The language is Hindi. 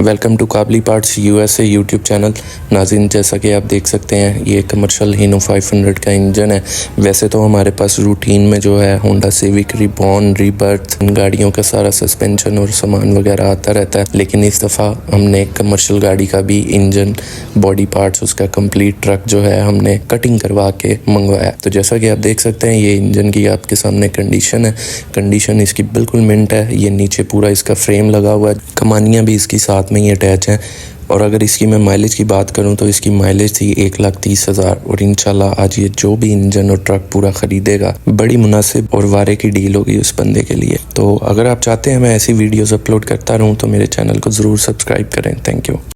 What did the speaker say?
वेलकम टू काबली पार्ट्स यूएसए यूट्यूब चैनल। नाज़रीन, जैसा कि आप देख सकते हैं ये कमर्शियल हीनो 500 का इंजन है। वैसे तो हमारे पास रूटीन में जो है होंडा सिविक, रिबॉर्न, रीबर्थ गाड़ियों का सारा सस्पेंशन और सामान वगैरह आता रहता है, लेकिन इस दफ़ा हमने कमर्शियल गाड़ी का भी इंजन, बॉडी पार्ट्स, उसका कंप्लीट ट्रक जो है हमने कटिंग करवा के मंगवाया। तो जैसा कि आप देख सकते हैं ये इंजन की आपके सामने कंडीशन है। कंडीशन इसकी बिल्कुल मिंट है। ये नीचे पूरा इसका फ्रेम लगा हुआ है, कमानियाँ भी इसकी साथ में ही अटैच हैं। और अगर इसकी मैं माइलेज की बात करूं तो इसकी माइलेज थी 1,30,000 और इंशाल्लाह आज ये जो भी इंजन और ट्रक पूरा खरीदेगा बड़ी मुनासिब और वारे की डील होगी उस बंदे के लिए। तो अगर आप चाहते हैं मैं ऐसी वीडियोस अपलोड करता रहूं तो मेरे चैनल को ज़रूर सब्सक्राइब करें। Thank you.